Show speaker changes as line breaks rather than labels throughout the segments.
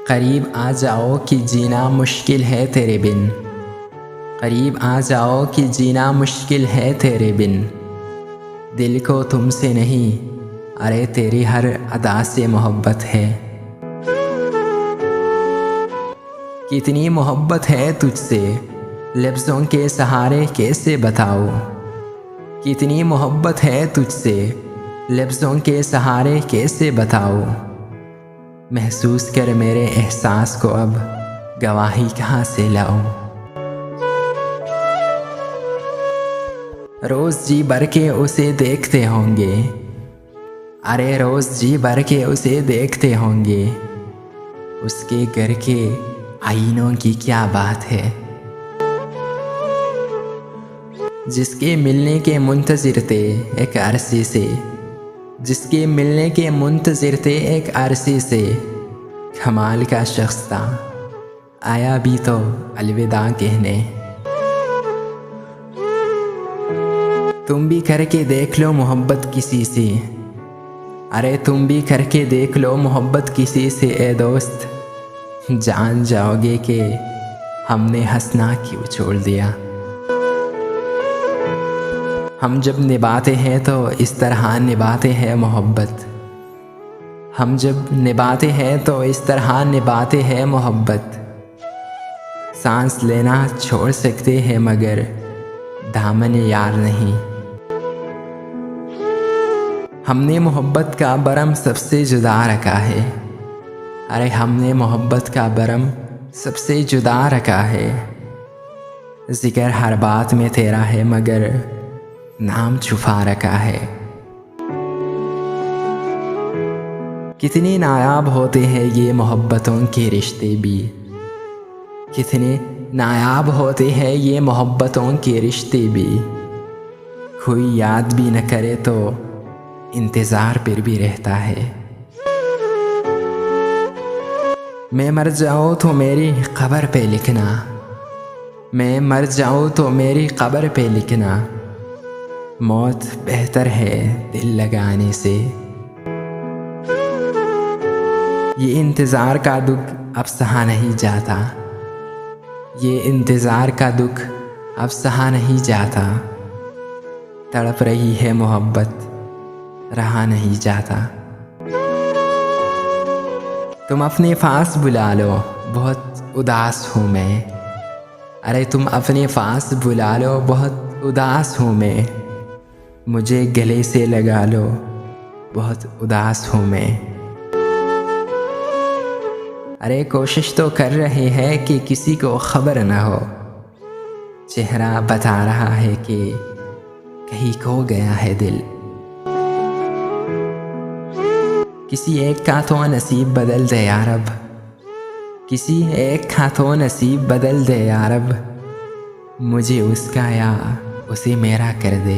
करीब आ जाओ कि जीना मुश्किल है तेरे बिन। करीब आ जाओ कि जीना मुश्किल है तेरे बिन। दिल को तुमसे नहीं, अरे तेरी हर अदा से मोहब्बत है। कितनी मोहब्बत है तुझसे, लफ्ज़ों के सहारे कैसे बताओ। कितनी मोहब्बत है तुझसे, लफ्ज़ों के सहारे कैसे बताओ। महसूस कर मेरे एहसास को, अब गवाही कहाँ से लाऊं। रोज़ जी भर के उसे देखते होंगे, अरे रोज़ जी भर के उसे देखते होंगे। उसके घर के आईनों की क्या बात है। जिसके मिलने के मुंतज़िर थे एक अरसे से, जिसके मिलने के मुंतज़िर थे एक अरसे से। कमाल का शख्स था, आया भी तो अलविदा कहने। तुम भी करके देख लो मोहब्बत किसी से, अरे तुम भी करके देख लो मोहब्बत किसी से ए दोस्त। जान जाओगे कि हमने हंसना क्यों छोड़ दिया। हम जब निभाते हैं तो इस तरह निभाते हैं मोहब्बत। हम जब निभाते हैं तो इस तरह निभाते हैं मोहब्बत। सांस लेना छोड़ सकते हैं मगर दामन यार नहीं। हमने मोहब्बत का बरम सबसे जुदा रखा है, अरे हमने मोहब्बत का बरम सबसे जुदा रखा है। जिक्र हर बात में तेरा है मगर नाम छुपा रखा है। कितने नायाब होते हैं ये मोहब्बतों के रिश्ते भी, कितने नायाब होते हैं ये मोहब्बतों के रिश्ते भी। कोई याद भी न करे तो इंतज़ार पर भी रहता है। मैं मर जाऊँ तो मेरी कब्र पे लिखना, मैं मर जाऊँ तो मेरी कब्र पे लिखना। मौत बेहतर है दिल लगाने से। ये इंतज़ार का दुख अब सहा नहीं जाता, ये इंतज़ार का दुख अब सहा नहीं जाता। तड़प रही है मोहब्बत, रहा नहीं जाता। तुम अपने पास बुला लो, बहुत उदास हूँ मैं। अरे तुम अपने पास बुला लो, बहुत उदास हूँ मैं। मुझे गले से लगा लो, बहुत उदास हूँ मैं। अरे कोशिश तो कर रहे हैं कि किसी को खबर न हो। चेहरा बता रहा है कि कहीं खो गया है दिल। किसी एक का तो नसीब बदल दे यार अब, किसी एक का तो नसीब बदल दे यार अब। मुझे उसका या उसे मेरा कर दे।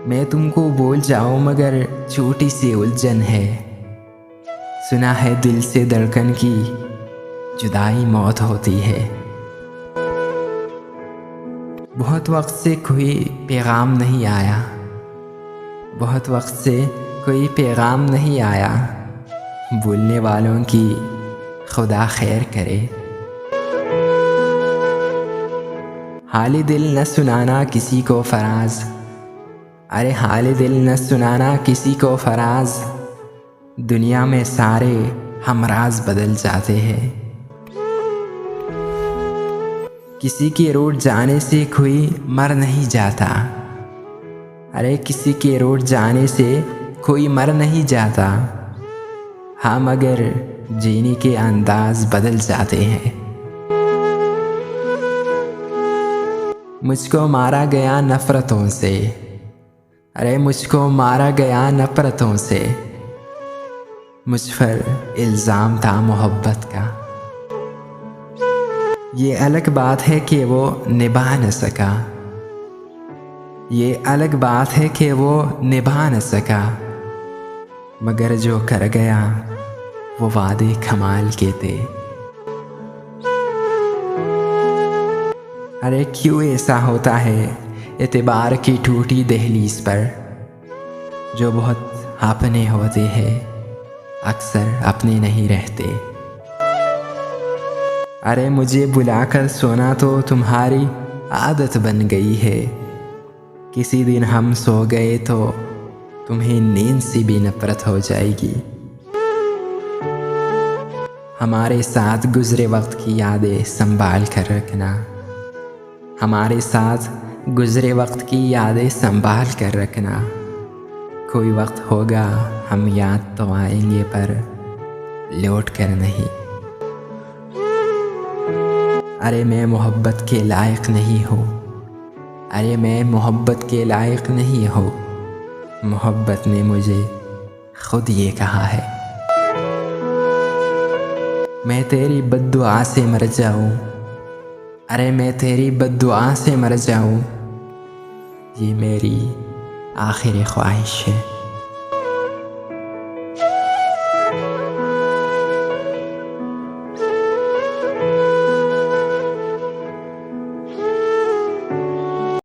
मैं तुमको बोल जाऊँ मगर छोटी सी उलझन है। सुना है दिल से धड़कन की जुदाई मौत होती है। बहुत वक्त से कोई पैगाम नहीं आया, बहुत वक्त से कोई पैगाम नहीं आया। भूलने वालों की खुदा खैर करे। हाल दिल न सुनाना किसी को फराज, अरे हाल दिल न सुनाना किसी को फराज। दुनिया में सारे हमराज बदल जाते हैं। किसी के रूठ जाने से कोई मर नहीं जाता, अरे किसी के रूठ जाने से कोई मर नहीं जाता। हाँ मगर जीने के अंदाज बदल जाते हैं। मुझको मारा गया नफ़रतों से, अरे मुझको मारा गया नफ़रतों से। मुझ पर इल्ज़ाम था मोहब्बत का। ये अलग बात है कि वो निभा न सका, ये अलग बात है कि वो निभा न सका। मगर जो कर गया वो वादे कमाल के थे। अरे क्यों ऐसा होता है एतबार की टूटी दहलीज पर, जो बहुत अपने होते हैं अक्सर अपने नहीं रहते। अरे मुझे बुलाकर सोना तो तुम्हारी आदत बन गई है। किसी दिन हम सो गए तो तुम्हें नींद से भी नफरत हो जाएगी। हमारे साथ गुजरे वक्त की यादें संभाल कर रखना। हमारे साथ गुजरे वक्त की यादें संभाल कर रखना। कोई वक्त होगा हम याद तो आएंगे पर लौट कर नहीं। अरे मैं मोहब्बत के लायक नहीं हूँ। अरे मैं मोहब्बत के लायक नहीं हूँ। मोहब्बत ने मुझे खुद ये कहा है। मैं तेरी बद्दुआ से मर जाऊँ। अरे मैं तेरी बद्दुआ से मर जाऊँ। ये मेरी आखिरी ख्वाहिश है।